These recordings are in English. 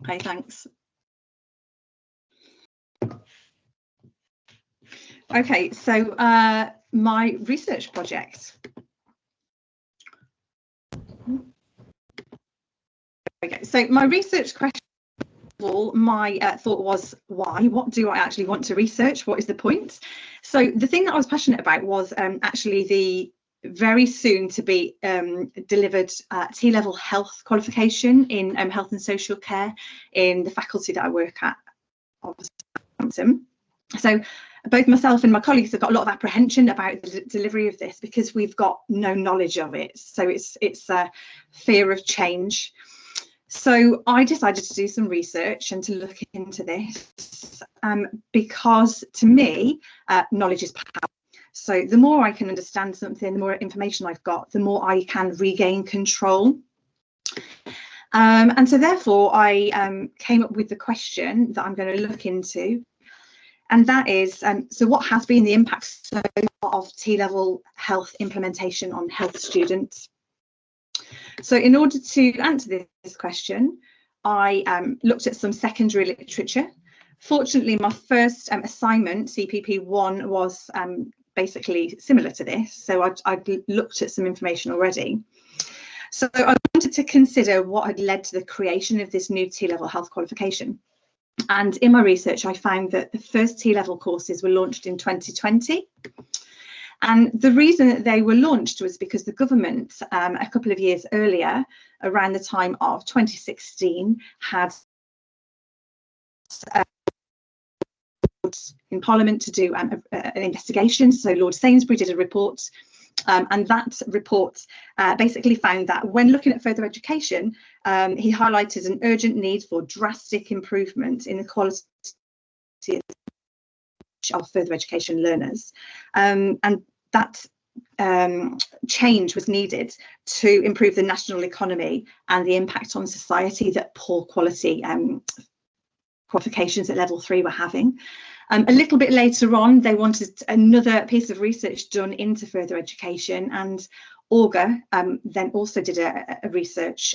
Okay, thanks. Okay, so my research project. Okay, so my research question, my thought was, why? What do I actually want to research? What is the point? So the thing that I was passionate about was actually the very soon to be delivered T-level health qualification in health and social care in the faculty that I work at, obviously. So both myself and my colleagues have got a lot of apprehension about the delivery of this because we've got no knowledge of it. So it's a fear of change. So I decided to do some research and to look into this because to me, knowledge is power. So the more I can understand something, the more information I've got, the more I can regain control. And so therefore I came up with the question that I'm going to look into. And that is, so what has been the impact so far of T-level health implementation on health students? So in order to answer this question, I looked at some secondary literature. Fortunately, my first assignment, CPP1, was basically similar to this. So I'd looked at some information already. So I wanted to consider what had led to the creation of this new T-level health qualification. And in my research, I found that the first T-level courses were launched in 2020. And the reason that they were launched was because the government, a couple of years earlier, around the time of 2016, had in Parliament to do an investigation. So Lord Sainsbury did a report, and that report basically found that when looking at further education, he highlighted an urgent need for drastic improvement in the quality of further education learners, and that change was needed to improve the national economy and the impact on society that poor quality qualifications at level 3 were having. A little bit later on, they wanted another piece of research done into further education, and Augur then also did a research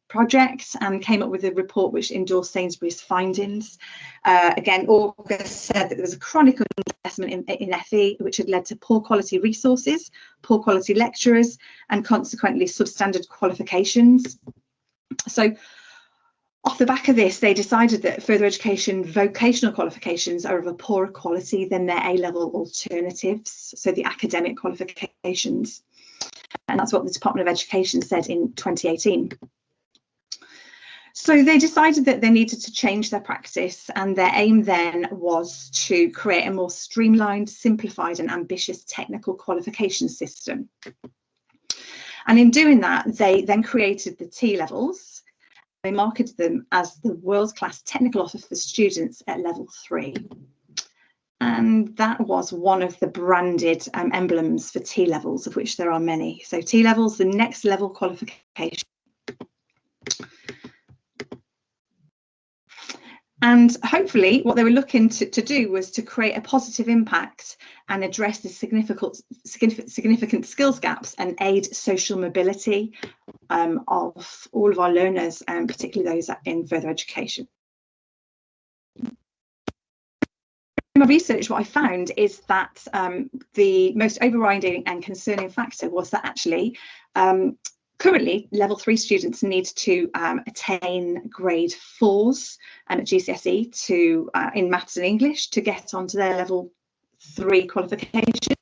project and came up with a report which endorsed Sainsbury's findings. Again, Augur said that there was a chronic underinvestment in FE, which had led to poor quality resources, poor quality lecturers, and consequently substandard qualifications. So off the back of this, they decided that further education vocational qualifications are of a poorer quality than their A-level alternatives, so the academic qualifications. And that's what the Department of Education said in 2018. So they decided that they needed to change their practice, and their aim then was to create a more streamlined, simplified and ambitious technical qualification system. And in doing that, they then created the T-levels. They marketed them as the world-class technical offer for students at level 3. And that was one of the branded emblems for T-levels, of which there are many. So T-levels, the next level qualification. And hopefully what they were looking to do was to create a positive impact and address the significant skills gaps and aid social mobility of all of our learners, and particularly those in further education. In my research, what I found is that the most overriding and concerning factor was that actually currently, level 3 students need to attain grade 4s at GCSE in maths and English to get onto their level 3 qualification.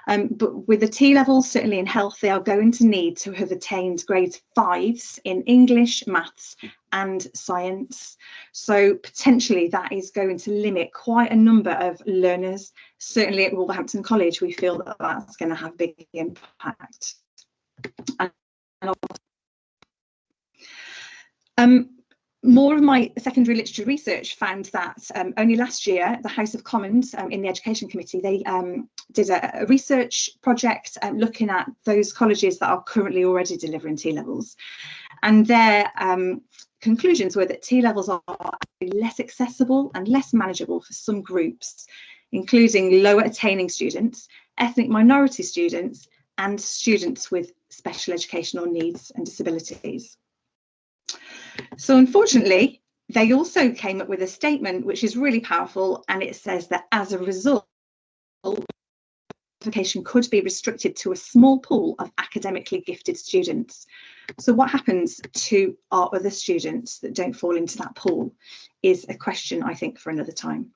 But with the T-levels, certainly in health, they are going to need to have attained grade 5s in English, maths and science. So potentially that is going to limit quite a number of learners. Certainly at Wolverhampton College, we feel that that's going to have a big impact. More of my secondary literature research found that only last year, the House of Commons in the Education Committee, they did a research project looking at those colleges that are currently already delivering T-levels. And their conclusions were that T-levels are less accessible and less manageable for some groups, including lower attaining students, ethnic minority students, and students with special educational needs and disabilities. So unfortunately, They also came up with a statement which is really powerful, and it says that as a result, qualification could be restricted to a small pool of academically gifted students. So what happens to our other students that don't fall into that pool is a question, I think, for another time.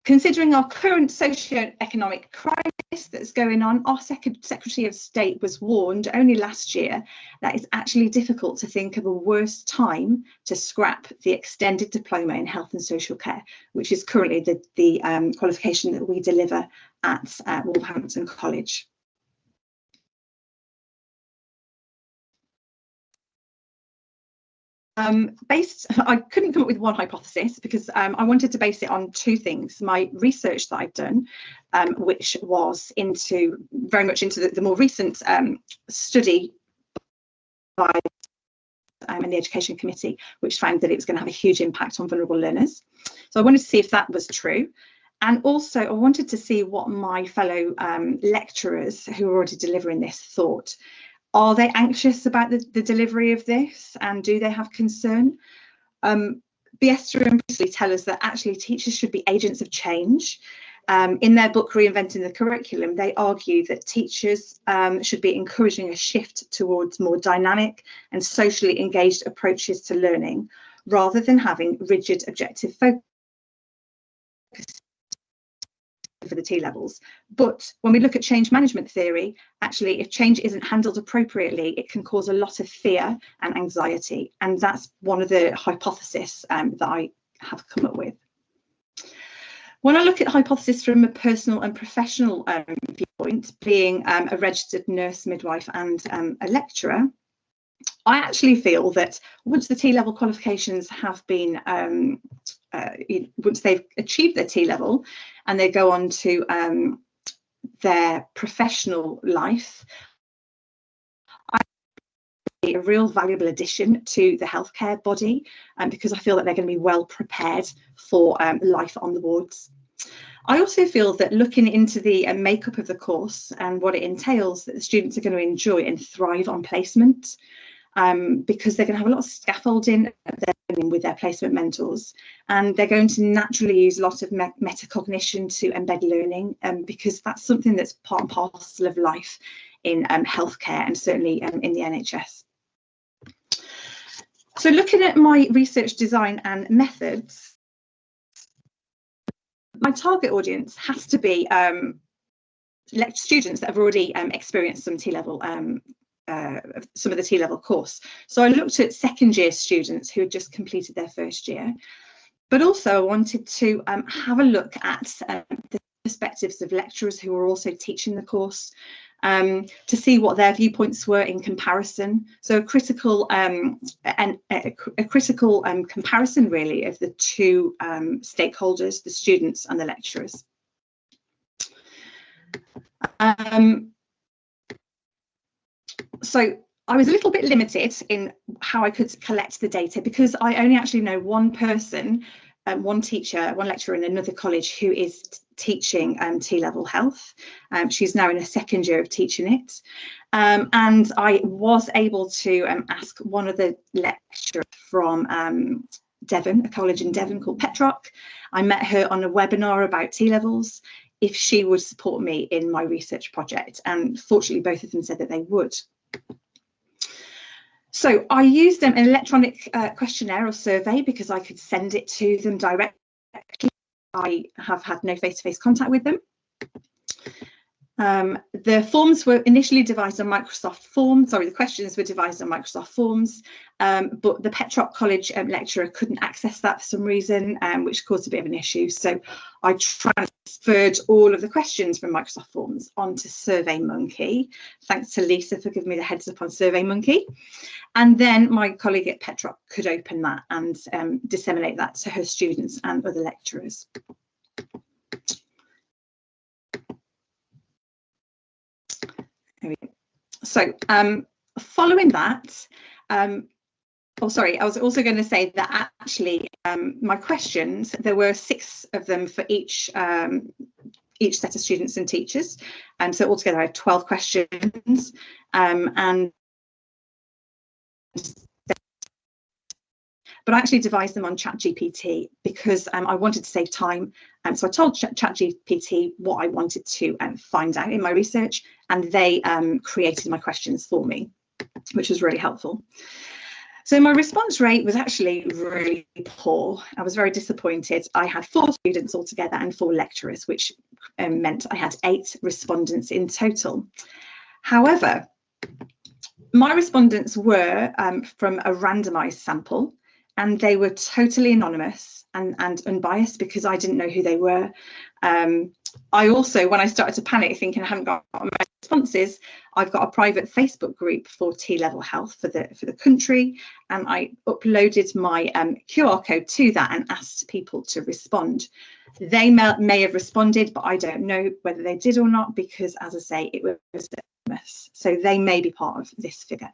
Considering our current socio-economic crisis that's going on, our Secretary of State was warned only last year that it's actually difficult to think of a worse time to scrap the extended diploma in health and social care, which is currently the qualification that we deliver at Wolverhampton College. I couldn't come up with one hypothesis because I wanted to base it on two things. My research that I've done, which was very much into the more recent study by in the Education Committee, which found that it was going to have a huge impact on vulnerable learners. So I wanted to see if that was true. And also I wanted to see what my fellow lecturers who are already delivering this thought. Are they anxious about the delivery of this, and do they have concern? Biester and Priestley tell us that actually teachers should be agents of change. In their book Reinventing the Curriculum, they argue that teachers should be encouraging a shift towards more dynamic and socially engaged approaches to learning, rather than having rigid objective focus for the T-levels. But when we look at change management theory, actually, if change isn't handled appropriately, it can cause a lot of fear and anxiety. And that's one of the hypotheses that I have come up with. When I look at hypothesis from a personal and professional viewpoint, being a registered nurse, midwife and a lecturer, I actually feel that once the T-level qualifications have been, once they've achieved their T-level and they go on to their professional life, I think a real valuable addition to the healthcare body, because I feel that they're going to be well prepared for life on the wards. I also feel that looking into the makeup of the course and what it entails, that the students are going to enjoy and thrive on placement. Because they're going to have a lot of scaffolding with their placement mentors, and they're going to naturally use a lot of metacognition to embed learning, because that's something that's part and parcel of life in healthcare and certainly in the NHS. So looking at my research design and methods, my target audience has to be students that have already experienced some T-level some of the T-level course. So I looked at second year students who had just completed their first year, but also I wanted to have a look at the perspectives of lecturers who were also teaching the course, to see what their viewpoints were in comparison. So a critical comparison really of the two stakeholders, the students and the lecturers. So I was a little bit limited in how I could collect the data, because I only actually know one person, one teacher, one lecturer in another college who is teaching T-level health. She's now in her second year of teaching it. And I was able to ask one of the lecturers from Devon, a college in Devon called Petrock. I met her on a webinar about T-levels, if she would support me in my research project. And fortunately, both of them said that they would. So I used an electronic questionnaire or survey because I could send it to them directly. I have had no face-to-face contact with them. The forms were initially devised on Microsoft Forms. Sorry, the questions were devised on Microsoft Forms, but the Petrock College lecturer couldn't access that for some reason, which caused a bit of an issue. So I transferred all of the questions from Microsoft Forms onto SurveyMonkey. Thanks to Lisa for giving me the heads up on SurveyMonkey. And then my colleague at Petrock could open that and disseminate that to her students and other lecturers. So following that, oh sorry, I was also going to say that actually my questions, there were 6 of them for each set of students and teachers, and so altogether I had 12 questions, and but I actually devised them on ChatGPT because I wanted to save time. So I told ChatGPT what I wanted to find out in my research, and they created my questions for me, which was really helpful. So my response rate was actually really poor. I was very disappointed. I had 4 students altogether and 4 lecturers, which meant I had 8 respondents in total. However, my respondents were from a randomised sample, and they were totally anonymous and unbiased because I didn't know who they were. I also, when I started to panic thinking I haven't got many responses, I've got a private Facebook group for T-level health for the country, and I uploaded my QR code to that and asked people to respond. They may have responded, but I don't know whether they did or not because, as I say, it was anonymous. So they may be part of this figure.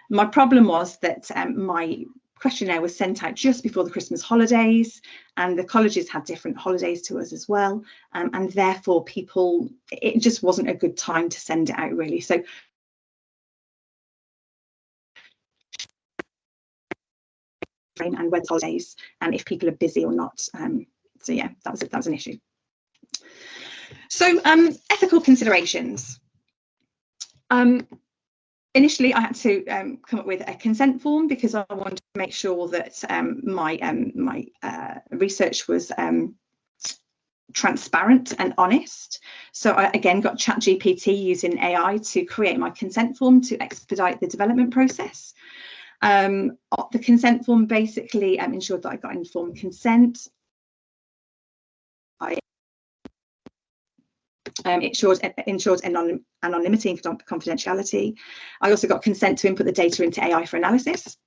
My problem was that my questionnaire was sent out just before the Christmas holidays, and the colleges had different holidays to us as well, and therefore it just wasn't a good time to send it out really. So and whether holidays and if people are busy or not. So yeah, that was an issue. So ethical considerations. Initially, I had to come up with a consent form because I wanted to make sure that my research was transparent and honest. So I again got ChatGPT using AI to create my consent form to expedite the development process. The consent form basically ensured that I got informed consent. It ensured anonymity and confidentiality. I also got consent to input the data into AI for analysis.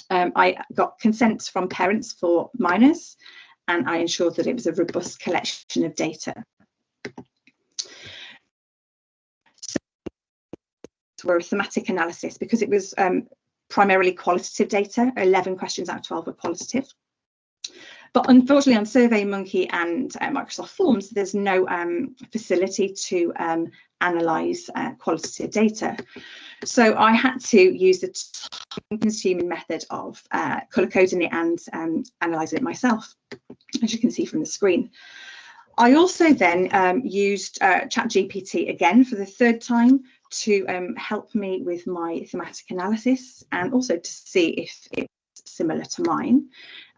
I got consent from parents for minors, and I ensured that it was a robust collection of data. So were a thematic analysis because it was primarily qualitative data. 11 questions out of 12 were qualitative. But unfortunately, on SurveyMonkey and Microsoft Forms, there's no facility to analyse qualitative data. So I had to use the time-consuming method of colour coding it and analysing it myself, as you can see from the screen. I also then used ChatGPT again for the 3rd time to help me with my thematic analysis and also to see if it's similar to mine.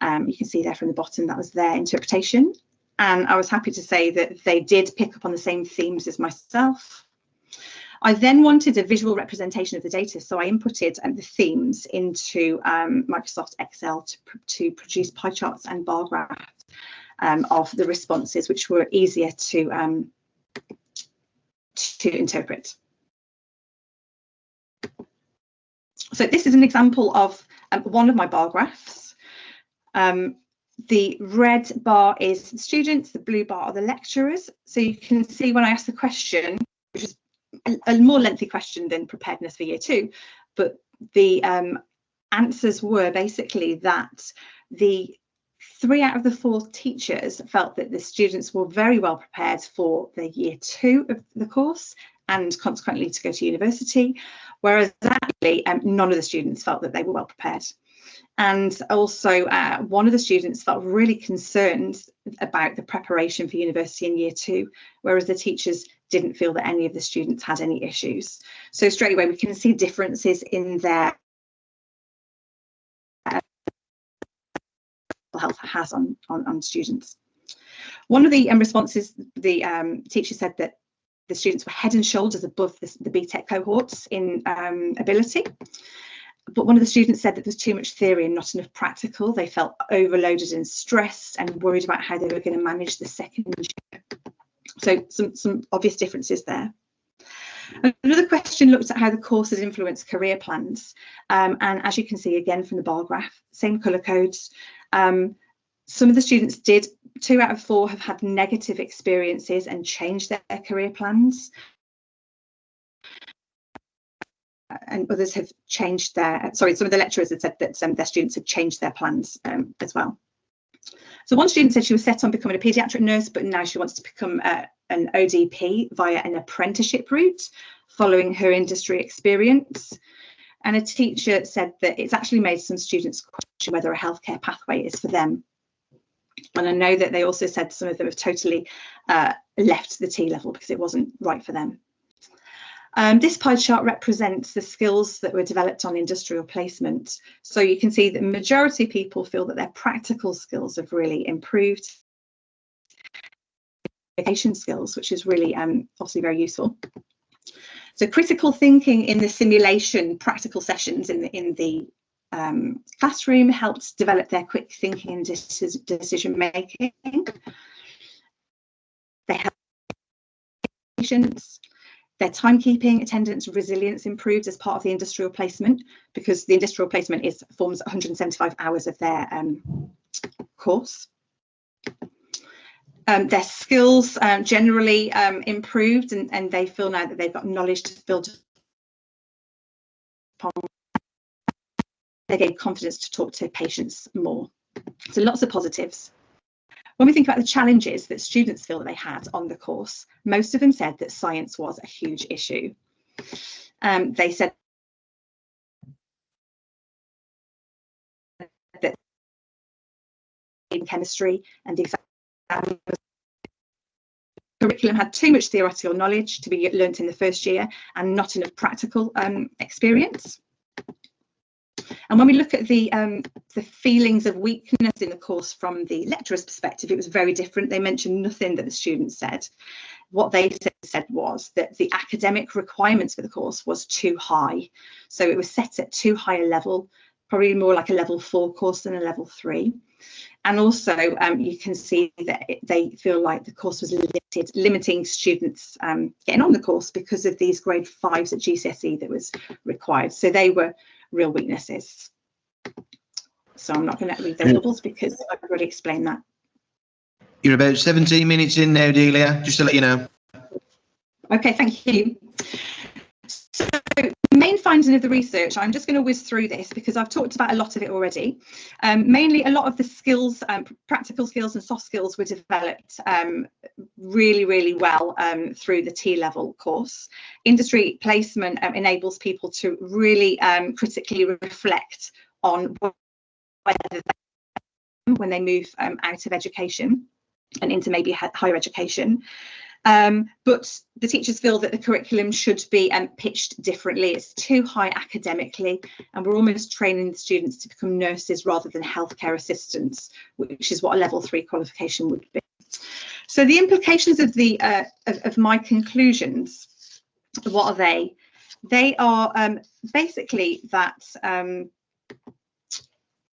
You can see there from the bottom that was their interpretation, and I was happy to say that they did pick up on the same themes as myself. I then wanted a visual representation of the data, so I inputted the themes into Microsoft Excel to produce pie charts and bar graphs of the responses, which were easier to interpret. So this is an example of one of my bar graphs. The red bar is the students, the blue bar are the lecturers. So you can see when I asked the question, which is a more lengthy question than preparedness for year 2, but the answers were basically that the 3 out of the 4 teachers felt that the students were very well prepared for the year 2 of the course and consequently to go to university, whereas actually none of the students felt that they were well prepared. And also one of the students felt really concerned about the preparation for university in year 2, whereas the teachers didn't feel that any of the students had any issues. So straight away we can see differences in their health has on students. One of the responses, the teacher said that the students were head and shoulders above the BTEC cohorts in ability. But one of the students said that there's too much theory and not enough practical. They felt overloaded and stressed and worried about how they were going to manage the second year. So some obvious differences there. Another question looked at how the course has influenced career plans. And as you can see again from the bar graph, same colour codes. Some of the students did, 2 out of 4 have had negative experiences and changed their career plans. And others have changed their, some of the lecturers had said that their students had changed their plans as well. So one student said she was set on becoming a paediatric nurse, but now she wants to become an ODP via an apprenticeship route following her industry experience. And a teacher said that it's actually made some students question whether a healthcare pathway is for them. And I know that they also said some of them have totally left the T level because it wasn't right for them. This pie chart represents the skills that were developed on industrial placement. So you can see that the majority of people feel that their practical skills have really improved. Communication skills, which is really obviously very useful. So critical thinking in the simulation practical sessions in the classroom helped develop their quick thinking and decision making. They helped patients. Their timekeeping, attendance, resilience improved as part of the industrial placement, because the industrial placement forms 175 hours of their course. Their skills generally improved, and they feel now that they've got knowledge to build upon. They gain confidence to talk to patients more. So lots of positives. When we think about the challenges that students feel that they had on the course, most of them said that science was a huge issue. They said that in chemistry and the exam curriculum had too much theoretical knowledge to be learnt in the first year and not enough practical experience. And when we look at the feelings of weakness in the course from the lecturer's perspective, it was very different. They mentioned nothing that the students said. What they said was that the academic requirements for the course was too high. So it was set at too high a level, probably more like a level 4 course than a level 3. And also you can see that they feel like the course was limiting students getting on the course because of these grade 5s at GCSE that was required. So they were real weaknesses. So I'm not going to read those bubbles because I've already explained that. You're about 17 minutes in now, Delia, just to let you know. Okay, thank you. So the main finding of the research, I'm just going to whiz through this because I've talked about a lot of it already. Mainly a lot of the skills, practical skills and soft skills were developed really, really well through the T-level course. Industry placement enables people to really critically reflect on whether when they move out of education and into maybe higher education. But the teachers feel that the curriculum should be pitched differently. It's too high academically, and we're almost training the students to become nurses rather than healthcare assistants, which is what a level 3 qualification would be. So the implications of the of my conclusions, what are they? They are basically that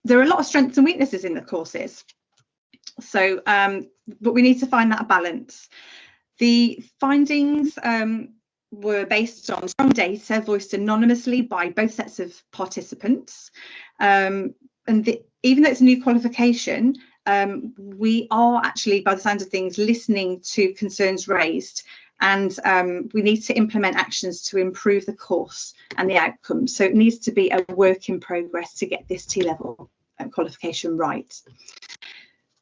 there are a lot of strengths and weaknesses in the courses. So, but we need to find that balance. The findings were based on strong data voiced anonymously by both sets of participants. And even though it's a new qualification, we are actually, by the sound of things, listening to concerns raised, and we need to implement actions to improve the course and the outcomes. So it needs to be a work in progress to get this T-level qualification right.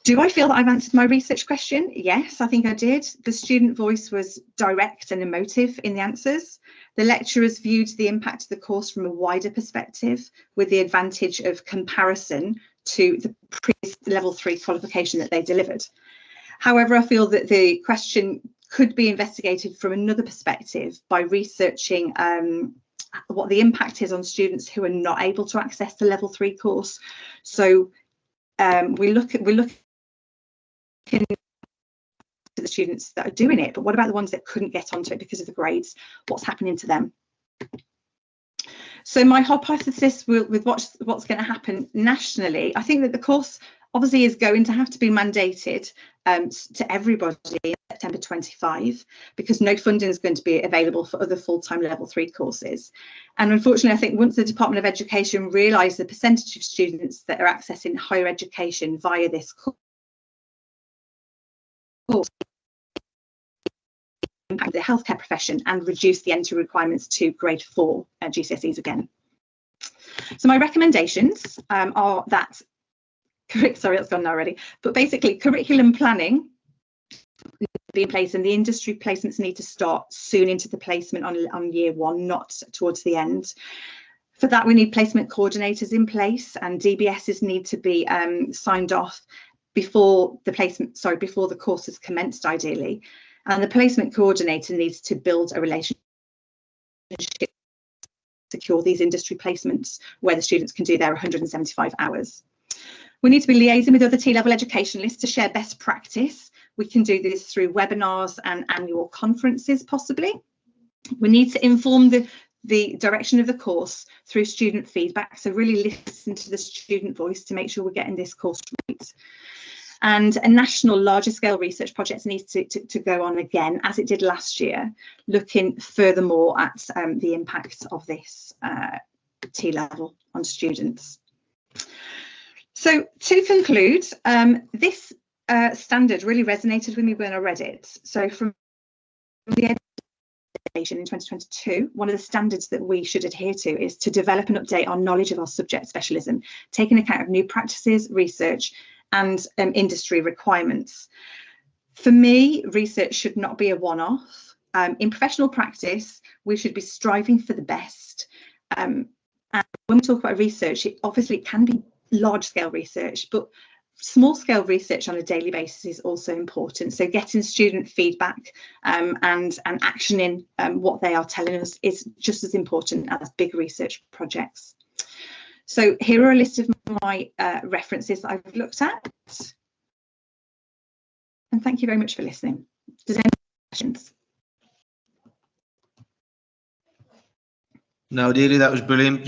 Do I feel that I've answered my research question? Yes, I think I did. The student voice was direct and emotive in the answers. The lecturers viewed the impact of the course from a wider perspective, with the advantage of comparison to the previous level 3 qualification that they delivered. However, I feel that the question could be investigated from another perspective by researching what the impact is on students who are not able to access the level 3 course. So we look at the students that are doing it, but what about the ones that couldn't get onto it because of the grades? What's happening to them? So my hypothesis with what's going to happen nationally, I think that the course obviously is going to have to be mandated to everybody in September 25, because no funding is going to be available for other full-time level 3 courses. And unfortunately, I think once the Department of Education realise the percentage of students that are accessing higher education via this course, impact the healthcare profession and reduce the entry requirements to grade 4 GCSEs again. So my recommendations are that, sorry, that's gone now already, but basically curriculum planning needs to be in place, and the industry placements need to start soon into the placement on year 1, not towards the end. For that, we need placement coordinators in place, and DBSs need to be signed off before the course is commenced, ideally. And the placement coordinator needs to build a relationship, secure these industry placements where the students can do their 175 hours. We need to be liaising with other T-level educationalists to share best practice. We can do this through webinars and annual conferences, possibly. We need to inform the direction of the course through student feedback. So really listen to the student voice to make sure we're getting this course right. And a national larger scale research project needs to go on again, as it did last year, looking furthermore at the impact of this T-level on students. So to conclude, this standard really resonated with me when I read it. So from the education in 2022, one of the standards that we should adhere to is to develop and update our knowledge of our subject specialism, taking account of new practices, research, and industry requirements. For me, research should not be a one-off. In professional practice, we should be striving for the best. And when we talk about research, it can be large-scale research, but small-scale research on a daily basis is also important. So getting student feedback and actioning what they are telling us is just as important as big research projects. So here are a list of my references that I've looked at. And thank you very much for listening. Does anyone have questions? No, Delia, that was brilliant.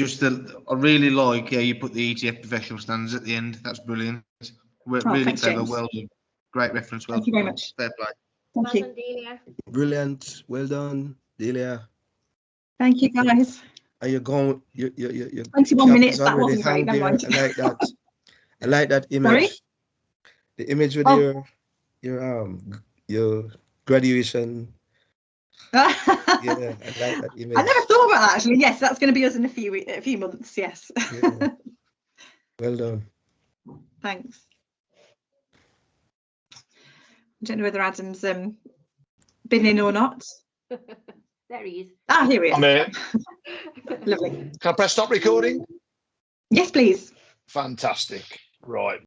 I really like how you put the ETF professional standards at the end. That's brilliant. Really thanks, clever. James. Well done. Great reference. Well Thank you very much. Fair play. Thank you. Delia. Brilliant. Well done, Delia. Thank you, guys. Are you going? Your 21 minutes. That already wasn't great. hung Never there. mind. I like that. I like that image. Sorry? The image with your graduation. Yeah, I like that image. I never thought about that, actually. Yes, that's going to be us in a few months. Yes. Yeah. Well done. Thanks. I don't know whether Adam's been in or not. There he is. Ah, here he is. I'm here. Lovely. Can I press stop recording? Yes, please. Fantastic. Right.